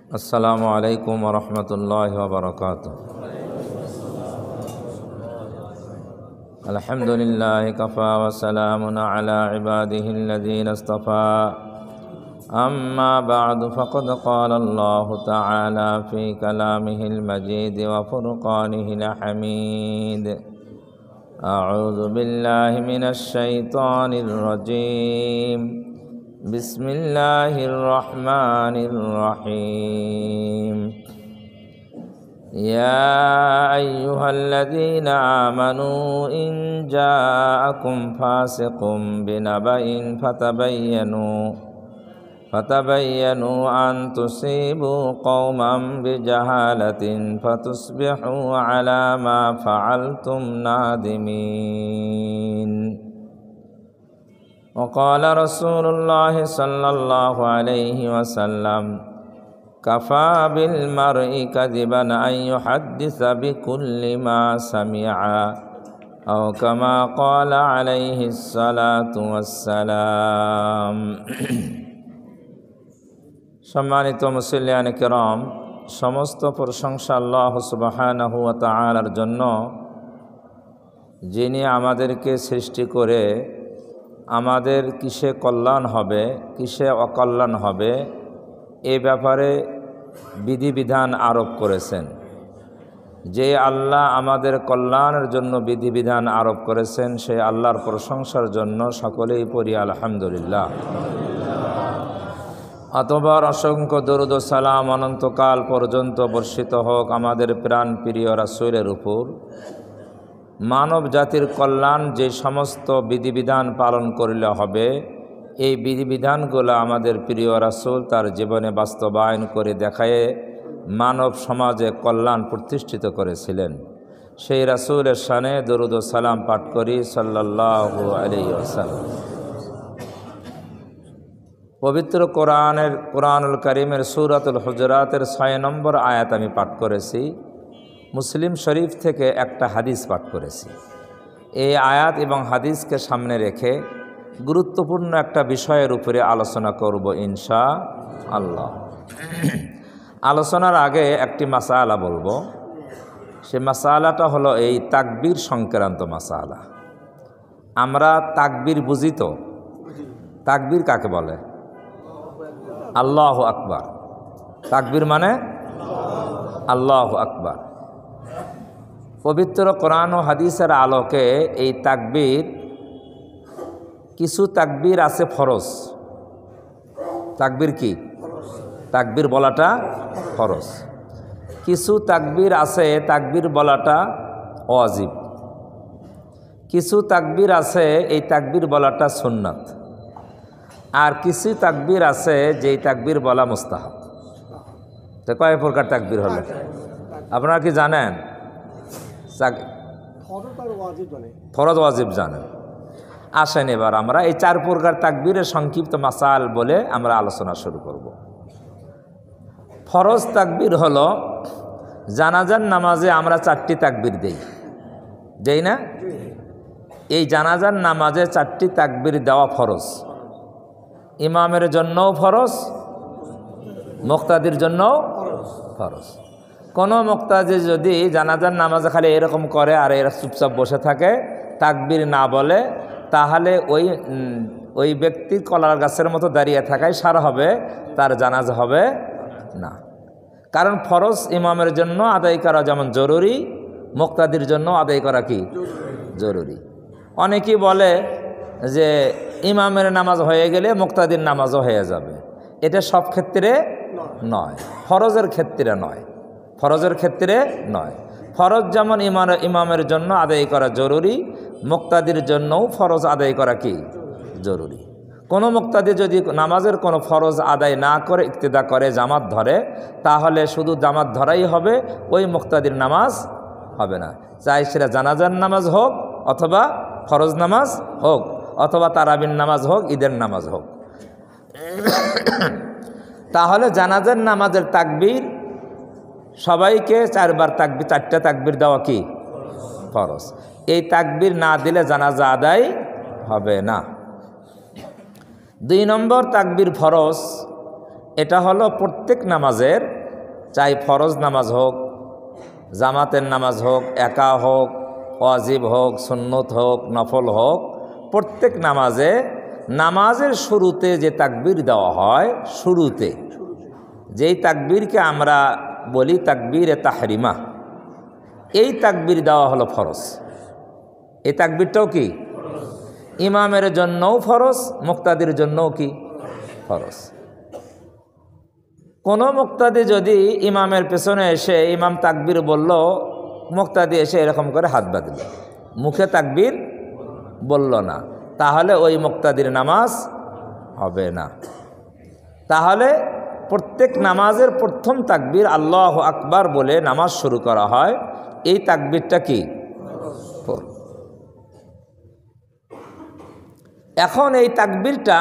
अस्सलामु अलैकुम वरहमतुल्लाहि वबरकातुह। अल्हम्दुलिल्लाहि कफ़ा व सलामुन अला इबादिहिल्लज़ीना इस्तफ़ा। अम्मा बअद फ़क़द क़ाल अल्लाहु तआला फ़ी कलामिहिल मजीद व फ़ुरक़ानिहिल हमीद। अऊज़ु बिल्लाहि मिनश शैतानिर रजीम। बिस्मिल्लाहिर्रहमानिर्रहीम। या अय्युहल्लज़ीना आमनू इन जाअकुम फ़ासिक़ुम बिनबइन फ़तबय्यनू अन तुसीबू क़ौमन बिजहालतिन फ़तुस्बिहू अला मा फ़अल्तुम नादिमीन। वक़ाल रसूलुल्लाहि सल्लल्लाहु अलैहि वसल्लम कफ़ा बिल मर्इ कज़िबन अन युहद्दिस बिकुल्लि मा समिअ औ कमा क़ाल अलैहिस्सलातु वस्सलाम। सम्मानित मुसल्लियान किराम, समस्त प्रशंसा आल्लाह सुबहानाहु व ताआलार जन्य, যিনি আমাদেরকে সৃষ্টি করে আমাদের কিসে কল্যাণ হবে কিসে অকল্যাণ হবে এ ব্যাপারে বিধিবিধান আরোপ করেছেন। যে আল্লাহ আমাদের কল্যাণের জন্য বিধিবিধান আরোপ করেছেন সেই আল্লাহর প্রশংসার জন্য সকলেই পড়ি আলহামদুলিল্লাহ। অতঃপর অসংখ্য দরুদ ও সালাম অনন্তকাল পর্যন্ত বর্ষিত হোক আমাদের প্রাণ প্রিয় রাসূলের উপর। মানব জাতির কল্যাণ যে সমস্ত বিধিবিধান পালন করলে হবে, এই বিধিবিধানগুলো আমাদের প্রিয় রাসূল তার জীবনে বাস্তবায়ন করে দেখায়ে মানব সমাজে কল্যাণ প্রতিষ্ঠিত করেছিলেন। সেই রাসূলের শানে দরুদ ও সালাম পাঠ করি সাল্লাল্লাহু আলাইহি ওয়াসাল্লাম। পবিত্র কোরআনুল কারীমের সূরাতুল হুজুরাতের ৬ নম্বর আয়াত আমি পাঠ করেছি। মুসলিম শরীফ থেকে একটা হাদিস পাঠ করেছি। এই আয়াত এবং হাদিসকে সামনে রেখে গুরুত্বপূর্ণ একটা বিষয়ের উপরে আলোচনা করব ইনশাআল্লাহ। আলোচনার আগে একটি মাসালা বলবো। সে মাসালাটা হলো এই তাকবীর সংক্রান্ত মাসালা। আমরা তাকবীর বুঝি তো? তাকবীর কাকে বলে? আল্লাহু আকবার। তাকবীর মানে আল্লাহু আকবার। পবিত্র কোরআন ও হাদিসের আলোকে এই তাকবীর, কিছু তাকবীর আছে ফরজ। তাকবীর কি? তাকবীর বলাটা ফরজ। কিছু তাকবীর আছে তাকবীর বলাটা ওয়াজিব। কিছু তাকবীর আছে এই তাকবীর বলাটা সুন্নাত। আর কিছু তাকবীর আছে যেই তাকবীর বলা মুস্তাহাব। তো কয় প্রকার তাকবীর হলো আপনারা কি জানেন? ফরজ ওয়াজিব জানেন। আসেন এবার আমরা এই 4 প্রকার তাকবীরের সংক্ষিপ্ত মাসাল বলে আমরা আলোচনা শুরু করব। ফরজ তাকবীর হলো জানাজার নামাজে আমরা 4টি তাকবীর দেই না? এই জানাজার নামাজে 4টি তাকবীর দেওয়া ফরজ। ইমামের জন্যও ফরজ, মুক্তাদির জন্যও ফরজ। কোনো মুক্তাদি যদি জানাজার নামাজে খালি এরকম করে আর এরা চুপচাপ বসে থাকে, তাকবীর না বলে, তাহলে ওই ব্যক্তি কলার গাছের মতো দাঁড়িয়ে থাকায় সারা হবে, তার জানাজা হবে না। কারণ ফরজ ইমামের জন্য আদায় করা যেমন জরুরি, মুক্তাদির জন্য আদায় করা কি জরুরি। অনেকেই বলে যে ইমামের নামাজ হয়ে গেলে মুক্তাদির নামাজও হয়ে যাবে। এটা সব ক্ষেত্রে নয়, ফরজের ক্ষেত্রে নয়। ফরজের ক্ষেত্রে নয়। ফরজ যেমন ইমামের জন্য আদায় করা জরুরি, মুক্তাদির জন্যও ফরজ আদায় করা কি জরুরি। কোনো মুক্তাদি যদি নামাজের কোনো ফরজ আদায় না করে ইক্তেদা করে, জামাত ধরে, তাহলে শুধু জামাত ধরাই হবে, ওই মুক্তাদির নামাজ হবে না। চাই সেটা জানাজার নামাজ হোক, অথবা ফরজ নামাজ হোক, অথবা তারাবির নামাজ হোক, ঈদের নামাজ হোক। তাহলে জানাজার নামাজের তাকবীর সবাইকে 4 বার তাকবীর, 4টা তাকবীর দেওয়া কি ফরজ। এই তাকবীর না দিলে জানাজা আদায় হবে না। 2 নম্বর তাকবীর ফরজ, এটা হলো প্রত্যেক নামাজের চাই ফরজ নামাজ হোক, জামাতের নামাজ হোক, একা হোক, ওয়াজিব হোক, সুন্নত হোক, নফল হোক, প্রত্যেক নামাজে নামাজের শুরুতে যে তাকবীর দেওয়া হয়, শুরুতে যেই তাকবীরকে আমরা বলি তাকবীরে তাহরিমা, এই তাকবীর দেওয়া হলো ফরজ। এই তাকবীরটাও কি ইমামের জন্যও ফরজ, মুক্তাদির জন্যও কি ফরজ। কোনো মুক্তাদি যদি ইমামের পেছনে এসে ইমাম তাকবীর বলল, মুক্তাদি এসে এরকম করে হাত বাঁধল, মুখে তাকবীর বলল না, তাহলে ওই মুক্তাদির নামাজ হবে না। তাহলে প্রত্যেক নামাজের প্রথম তাকবীর আল্লাহু আকবার বলে নামাজ শুরু করা হয়। এই তাকবীরটা কি? এখন এই তাকবীরটা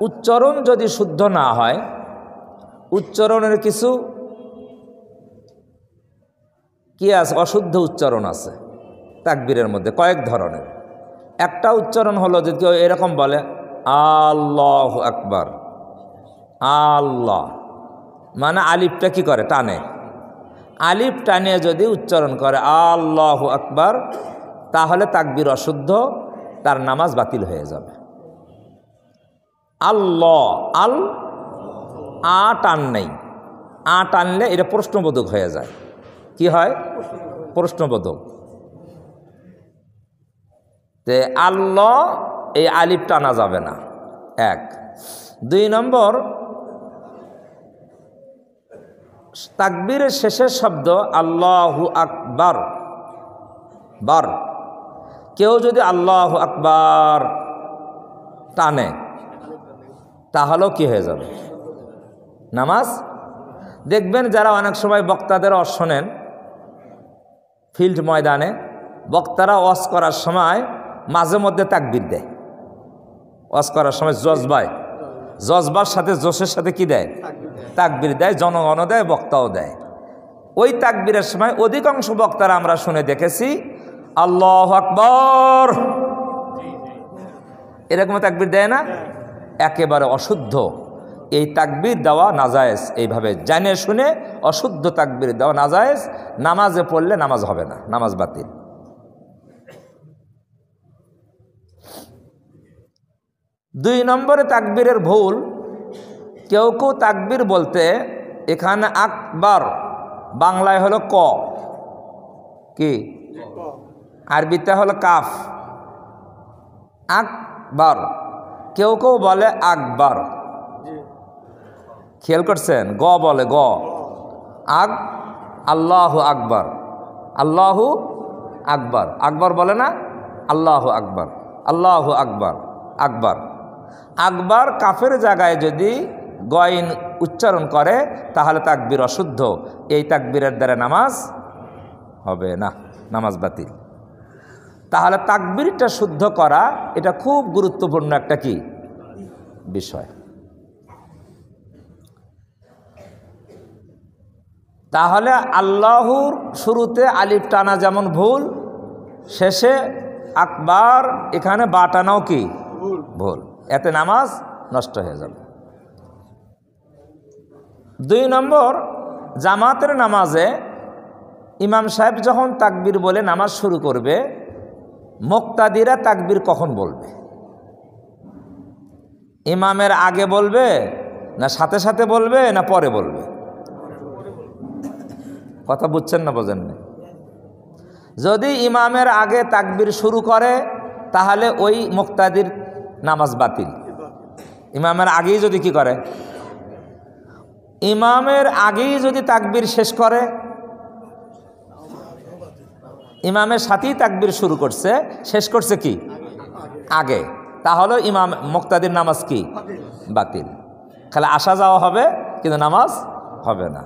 উচ্চারণ যদি শুদ্ধ না হয়, উচ্চারণের কিছু কি আছে, অশুদ্ধ উচ্চারণ আছে তাকবীরের মধ্যে কয়েক ধরনের। একটা উচ্চারণ হলো যদি কেউ এরকম বলে আল্লাহু আকবার, আল্লাহ মানে আলিফটা কি করে? টানে। আলিফ টানিয়ে যদি উচ্চারণ করে আল্লাহু আকবার, তাহলে তাকবীর অশুদ্ধ, তার নামাজ বাতিল হয়ে যাবে। আল্লাহ, আল আ টান নেই, আ টানলে এটা প্রশ্নবোধক হয়ে যায়। কি হয়? প্রশ্নবোধক। তে আল্লাহ এই আলিফ টানা যাবে না, এক। দুই নম্বর, তাকবীরের শেষের শব্দ আল্লাহু আকবার, বার, কেউ যদি আল্লাহু আকবার টানে তাহলেও কি হয়ে যাবে? নামাজ। দেখবেন যারা অনেক সময় বক্তাদের ওয়াজ শোনেন ফিল্ড ময়দানে, বক্তারা ওয়াজ করার সময় মাঝে মধ্যে তাকবীর দেয়। ওয়াজ করার সময় জজবার সাথে জোশের সাথে কি দেয়? তাকবীর দেয়। জনগণও দেয়, বক্তাও দেয়। ওই তাকবীরের সময় অধিকাংশ বক্তারা আমরা শুনে দেখেছি আল্লাহু আকবার এরকম তাকবীর দেয় না, একেবারে অশুদ্ধ। এই তাকবীর দেওয়া নাজায়েজ, এইভাবে জেনে শুনে অশুদ্ধ তাকবীর দেওয়া নাজায়েজ। নামাজে পড়লে নামাজ হবে না, নামাজ বাতিল। দুই নম্বরে তাকবীরের ভুল, কেউ কেউ তাকবীর বলতে এখানে আকবার বাংলায় হলো ক, কি আরবিতে হলো কাফ, আকবার, কেউ কেউ বলে আকবার। খেয়াল করছেন? গ বলে, গ, আগ, আল্লাহু আকবার, আল্লাহু আকবার, আকবার বলে না, আল্লাহু আকবার, আল্লাহু আকবার, আকবার। আকবার কাফের জায়গায় যদি গয়ন উচ্চারণ করে তাহলে তাকবীর অশুদ্ধ। এই তাকবীরের দ্বারা নামাজ হবে না, নামাজ বাতিল। তাহলে তাকবীরটা শুদ্ধ করা এটা খুব গুরুত্বপূর্ণ একটা কি বিষয়। তাহলে আল্লাহুর শুরুতে আলিফ টানা যেমন ভুল, শেষে আকবার এখানে বা টানাও কি ভুল, এতে নামাজ নষ্ট হয়ে যাবে। দুই নম্বর, জামাতের নামাজে ইমাম সাহেব যখন তাকবীর বলে নামাজ শুরু করবে, মুক্তাদিরা তাকবীর কখন বলবে? ইমামের আগে বলবে না সাথে সাথে বলবে না পরে বলবে? কথা বুঝছেন না বোঝেন না? যদি ইমামের আগে তাকবীর শুরু করে তাহলে ওই মুক্তাদির নামাজ বাতিল। ইমামের আগেই যদি কি করে? ইমামের আগেই যদি তাকবীর শেষ করে, ইমামের সাথেই তাকবীর শুরু করছে, শেষ করছে কি আগে, তাহলে ইমাম মুক্তাদির নামাজ কি বাতিল। খালি আসা যাওয়া হবে কিন্তু নামাজ হবে না।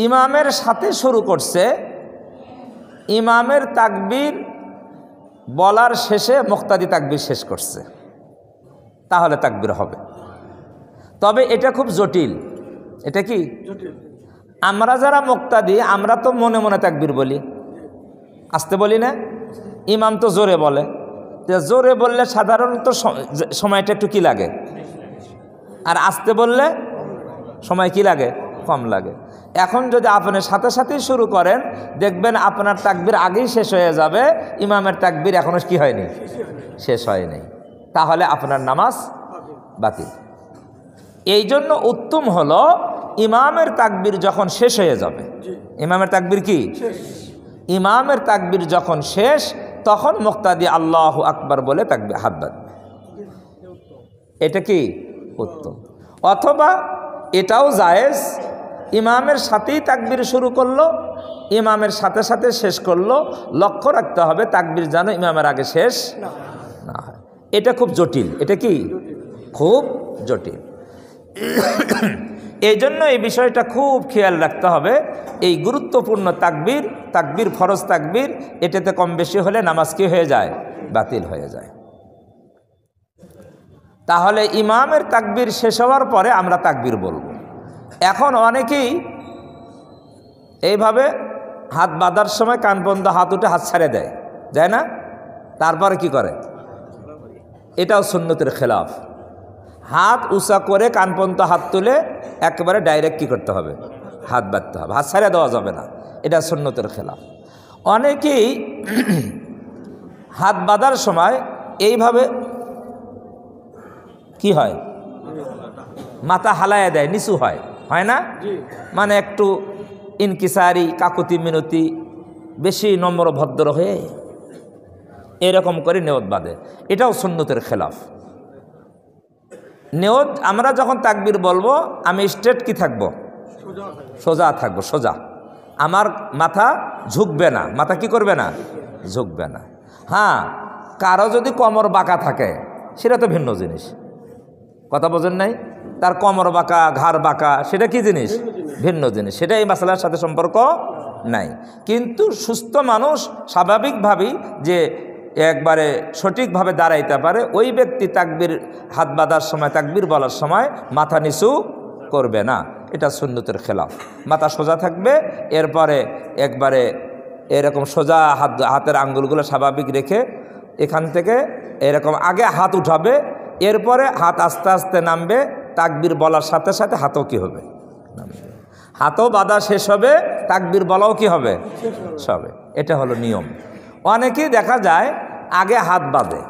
ইমামের সাথে শুরু করছে, ইমামের তাকবীর বলার শেষে মুক্তাদি তাকবীর শেষ করছে, তাহলে তাকবীর হবে। তবে এটা খুব জটিল। এটা কি আমরা যারা মুক্তাদি আমরা তো মনে মনে তাকবীর বলি, আসতে বলি না। ইমাম তো জোরে বলে, জোরে বললে সাধারণত সময়টা একটু কি লাগে, আর আসতে বললে সময় কি লাগে? কম লাগে। এখন যদি আপনি সাথে সাথেই শুরু করেন দেখবেন আপনার তাকবীর আগেই শেষ হয়ে যাবে, ইমামের তাকবীর এখনো কি হয়নি? শেষ হয়নি। তাহলে আপনার নামাজ বাতিল। এই জন্য উত্তম হলো ইমামের তাকবীর যখন শেষ হয়ে যাবে, ইমামের তাকবীর কি? ইমামের তাকবীর যখন শেষ তখন মুক্তাদি আল্লাহু আকবার বলে তাকবীর হাত বাঁধবে, এটা কি উত্তম। অথবা এটাও জায়েজ, ইমামের সাথেই তাকবীর শুরু করলো, ইমামের সাথে সাথে শেষ করলো, লক্ষ্য রাখতে হবে তাকবীর যেন ইমামের আগে শেষ না হয়। এটা খুব জটিল, এটা কি খুব জটিল। এই জন্য এই বিষয়টা খুব খেয়াল রাখতে হবে। এই গুরুত্বপূর্ণ তাকবীর, তাকবীর ফরজ তাকবীর, এটাতে কম বেশি হলে নামাজ কি হয়ে যায়? বাতিল হয়ে যায়। তাহলে ইমামের তাকবীর শেষ হওয়ার পরে আমরা তাকবীর বলবো। এখন অনেকেই এইভাবে হাত বাঁধার সময় কান বন্ধ হাত উঠে হাত ছাড়ে দেয়, যায় না? তারপরে কি করে? এটাও সুন্নতের খেলাফ। হাত উঁচা করে কান পর্যন্ত হাত তুলে একেবারে ডাইরেক্ট কী করতে হবে? হাত বাঁধতে হবে, হাত ছাড়িয়ে দেওয়া যাবে না, এটা সুন্নতের খেলাফ। অনেকেই হাত বাঁধার সময় এইভাবে কি হয়? মাথা হালায় দেয়, নিচু হয়, হয় না? মানে একটু ইনকিসারি, কাকুতি মিনতি, বেশি নম্র ভদ্র হয়ে এরকম করে নিয়ত বাঁধে, এটাও সুন্নতের খেলাফ। নিয়ত আমরা যখন তাকবীর বলবো আমি স্ট্রেট কি থাকবো? সোজা থাকবো, সোজা। আমার মাথা ঝুঁকবে না, মাথা কি করবে না? ঝুঁকবে না। হ্যাঁ, কারো যদি কোমর বাঁকা থাকে সেটা তো ভিন্ন জিনিস, কথা বোঝেন নাই? তার কোমর বাঁকা, ঘাড় বাঁকা, সেটা কি জিনিস? ভিন্ন জিনিস, সেটা এই মাসালার সাথে সম্পর্ক নাই। কিন্তু সুস্থ মানুষ স্বাভাবিকভাবেই যে একবারে সঠিকভাবে দাঁড়াইতে পারে, ওই ব্যক্তি তাকবীর হাত বাঁধার সময়, তাকবীর বলার সময় মাথা নিচু করবে না, এটা সুন্নতের খেলাফ। মাথা সোজা থাকবে, এরপরে একবারে এরকম সোজা হাতের আঙ্গুলগুলো স্বাভাবিক রেখে এখান থেকে এরকম আগে হাত উঠাবে, এরপরে হাত আস্তে আস্তে নামবে, তাকবীর বলার সাথে সাথে হাতও কি হবে? নামবে। হাতও বাঁধা শেষ হবে, তাকবীর বলাও কি হবে? হবে। এটা হলো নিয়ম। অনেকেই দেখা যায় আগে হাত বাঁধে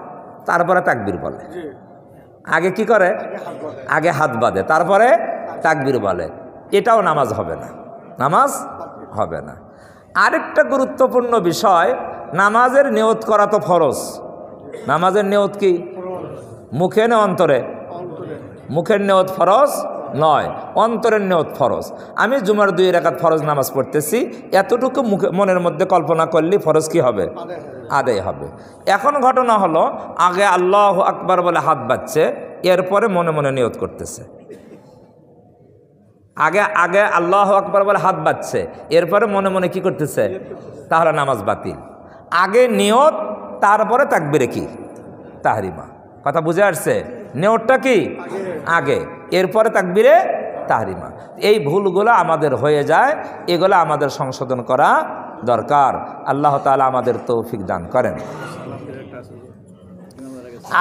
তারপরে তাকবীর বলে। আগে কি করে? আগে হাত বাঁধে তারপরে তাকবীর বলে। এটাও নামাজ হবে না, নামাজ হবে না। আরেকটা গুরুত্বপূর্ণ বিষয়, নামাজের নিয়ত করা তো ফরজ। নামাজের নিয়ত কি? মুখে না অন্তরে? মুখের নিয়ত ফরজ নয়, অন্তরের নিয়ত ফরজ। আমি জুমার 2 রাকাত ফরজ নামাজ পড়তেছি, এতটুকু মুখে মনের মধ্যে কল্পনা করলে ফরজ কি হবে? আদায় হবে। এখন ঘটনা হলো আগে আল্লাহু আকবার বলে হাত বাঁধছে, এরপরে মনে মনে নিয়ত করতেছে। আগে আগে আল্লাহু আকবার বলে হাত বাঁধছে, এরপরে মনে মনে কি করতেছে? তাহলে নামাজ বাতিল। আগে নিয়ত, তারপরে তাকবীরে কি? তাহরিমা। কথা বুঝে আসছে? নিয়তটা কি আগে, এরপরে তাকবীরে তাহরিমা। এই ভুলগুলো আমাদের হয়ে যায়, এগুলো আমাদের সংশোধন করা দরকার। আল্লাহ তাআলা আমাদের তৌফিক দান করেন।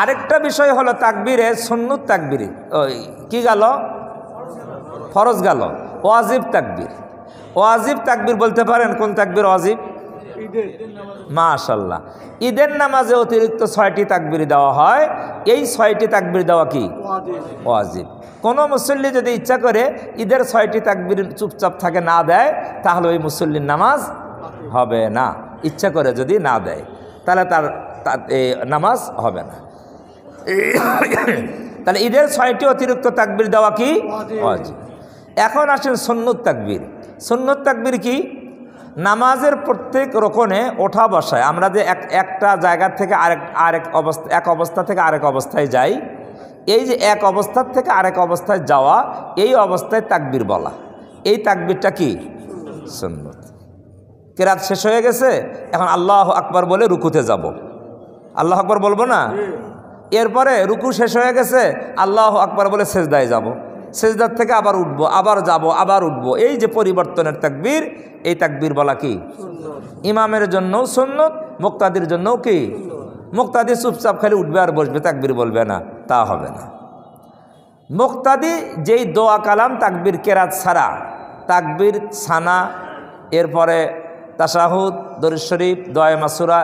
আরেকটা বিষয় হলো তাকবীরে সুন্নত তাকবীরে ওই কি গেল? ফরজ গেল। ওয়াজিব তাকবীর। ওয়াজিব তাকবীর বলতে পারেন কোন তাকবীর ওয়াজিব? মাশাআল্লাহ, ঈদের নামাজে অতিরিক্ত 6টি তাকবীর দেওয়া হয়। এই 6টি তাকবীর দেওয়া কি? ওয়াজিব। কোনো মুসল্লি যদি ইচ্ছা করে ঈদের 6টি তাকবীর চুপচাপ থাকে, না দেয়, তাহলে ওই মুসল্লির নামাজ হবে না। ইচ্ছা করে যদি না দেয় তাহলে তার নামাজ হবে না। তাহলে ঈদের 6টি অতিরিক্ত তাকবীর দেওয়া কি? ওয়াজিব। এখন আসেন সুন্নত তাকবীর। সুন্নত তাকবীর কি? নামাজের প্রত্যেক রকনে ওঠা বসায় আমরা যে একটা জায়গা থেকে এক অবস্থা থেকে আরেক অবস্থায় যাই, এই যে এক অবস্থার থেকে আরেক অবস্থায় যাওয়া, এই অবস্থায় তাকবীর বলা, এই তাকবীরটা কি? সুন্নত। কেরাত শেষ হয়ে গেছে, এখন আল্লাহু আকবার বলে রুকুতে যাব। আল্লাহু আকবার বলবো না? এরপরে রুকু শেষ হয়ে গেছে, আল্লাহু আকবার বলে সেজদায় যাব। সেজদার থেকে আবার উঠবো, আবার যাব, আবার উঠবো। এই যে পরিবর্তনের তাকবীর, এই তাকবীর বলা কি? ইমামের জন্যও সুন্নত, মুক্তাদির জন্যও কি? মুক্তাদি চুপচাপ খালি উঠবে আর বসবে, তাকবীর বলবে না, তা হবে না। মুক্তাদি যেই দোয়া কালাম তাকবীর কেরাত ছাড়া, তাকবীর সানা, এরপরে তাশাহুদ, দরুদ শরীফ, দোয়া মাসুরা,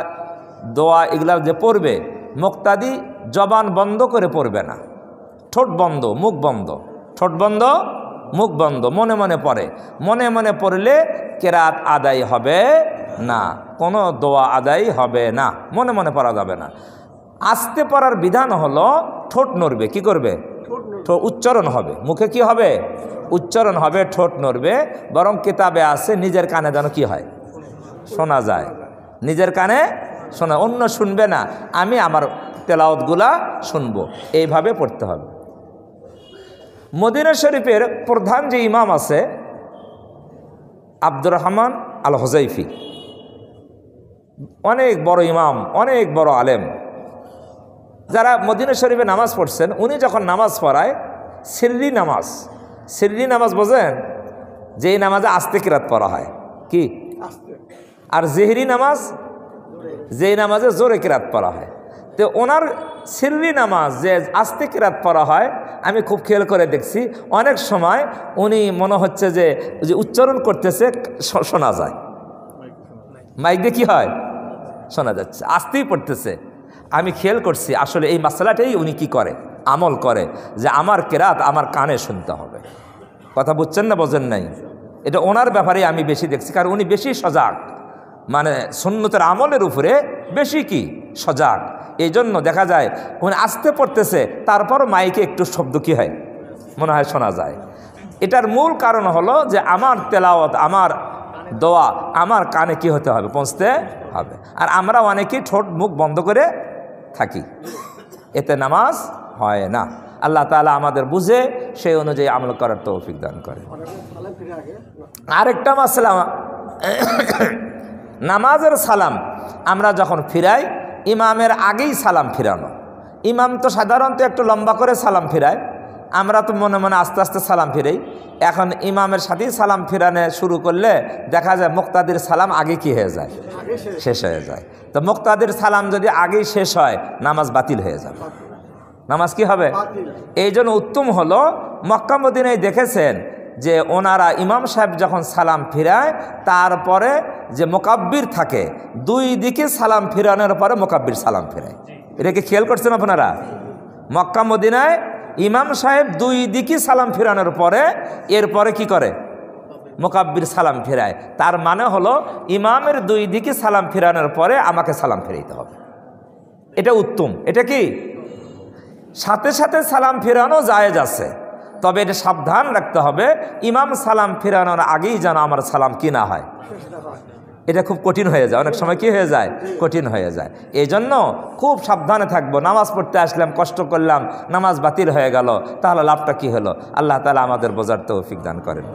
দোয়া এগুলা যে পড়বে, মুক্তাদি জবান বন্ধ করে পড়বে না, ঠোঁট বন্ধ, মুখ বন্ধ, ঠোঁট বন্ধ, মুখ বন্ধ, মনে মনে পড়ে। মনে মনে পড়লে কেরাত আদায় হবে না, কোনো দোয়া আদায় হবে না, মনে মনে পড়া যাবে না। আস্তে পড়ার বিধান হলো ঠোঁট নড়বে, কি করবে? উচ্চারণ হবে, মুখে কি হবে? উচ্চারণ হবে, ঠোঁট নড়বে। বরং কিতাবে আছে নিজের কানে যেন কি হয়? শোনা যায়, নিজের কানে শোনা, অন্য শুনবে না, আমি আমার তেলাওয়াতগুলা শুনবো, এইভাবে পড়তে হবে। মদিনা শরীফের প্রধান যে ইমাম আছে আব্দুর রহমান আল হুযাইফি, অনেক বড় ইমাম, অনেক বড় আলেম, যারা মদিনা শরীফে নামাজ পড়ছেন, উনি যখন নামাজ পড়ায় সিররি নামাজ, সিররি নামাজ বোঝেন? যেই নামাজে আস্তে কিরাত পড়া হয়, কি? আর জেহরি নামাজ, যেই নামাজে জোরে কিরাত পড়া হয়। তো ওনার সিররি নামাজ যে আস্তে কিরাত পড়া হয়, আমি খুব খেয়াল করে দেখছি, অনেক সময় উনি মনে হচ্ছে যে উচ্চারণ করতেছে, শোনা যায়, মাইক দিয়ে কি হয়? শোনা যাচ্ছে, আস্তেই পড়তেছে। আমি খেয়াল করছি আসলে এই মাসালাটাই উনি কি করে? আমল করে, যে আমার কেরাত আমার কানে শুনতে হবে। কথা বুঝছেন না, বোঝেন নাই? এটা ওনার ব্যাপারেই আমি বেশি দেখছি, কারণ উনি বেশি সজাগ, মানে সুন্নতের আমলের উপরে বেশি কি সজাগ। এই জন্য দেখা যায় উনি আস্তে পড়তেছে, তারপর মাইকে একটু শব্দ কি হয়, মনে হয় শোনা যায়। এটার মূল কারণ হলো যে আমার তেলাওয়াত, আমার দোয়া আমার কানে কি হতে হবে? পৌঁছতে হবে। আর আমরা অনেকেই ঠোঁট মুখ বন্ধ করে থাকি, এতে নামাজ হয় না। আল্লাহ তাআলা আমাদের বুঝে সেই অনুযায়ী আমল করার তৌফিক দান করে। আরেকটা মাসলা, নামাজের সালাম আমরা যখন ফিরাই, ইমামের আগেই সালাম ফিরানো। ইমাম তো সাধারণত একটু লম্বা করে সালাম ফিরায়, আমরা তো মনে মনে আস্তে আস্তে সালাম ফিরাই। এখন ইমামের সাথেই সালাম ফিরানো শুরু করলে দেখা যায় মুক্তাদির সালাম আগে কি হয়ে যায়? শেষ হয়ে যায়। তো মুক্তাদির সালাম যদি আগেই শেষ হয়, নামাজ বাতিল হয়ে যাবে, নামাজ কি হবে? এই জন্য উত্তম হলো, মক্কা মদিনায় দেখেছেন যে ওনারা ইমাম সাহেব যখন সালাম ফিরায়, তারপরে যে মোকাব্বির থাকে, দুই দিকে সালাম ফিরানোর পরে মোকাব্বির সালাম ফিরায়। এটা কি খেয়াল করছেন আপনারা? মক্কা মদিনায় ইমাম সাহেব দুই দিকে সালাম ফিরানোর পরে এরপরে কি করে? মোকাব্বির সালাম ফিরায়। তার মানে হলো ইমামের দুই দিকে সালাম ফিরানোর পরে আমাকে সালাম ফিরাইতে হবে, এটা উত্তম। এটা কি সাথে সাথে সালাম ফিরানো জায়েজ আছে, তবে এটা সাবধান রাখতে হবে, ইমাম সালাম ফিরানোর আগেই যেন আমার সালাম কি না হয়। এটা খুব কঠিন হয়ে যায়, অনেক সময় কি হয়ে যায়? কঠিন হয়ে যায়। এই জন্য খুব সাবধানে থাকবো। নামাজ পড়তে আসলাম, কষ্ট করলাম, নামাজ বাতিল হয়ে গেল, তাহলে লাভটা কি হলো? আল্লাহ তাআলা আমাদের বোঝার তৌফিক দান করেন।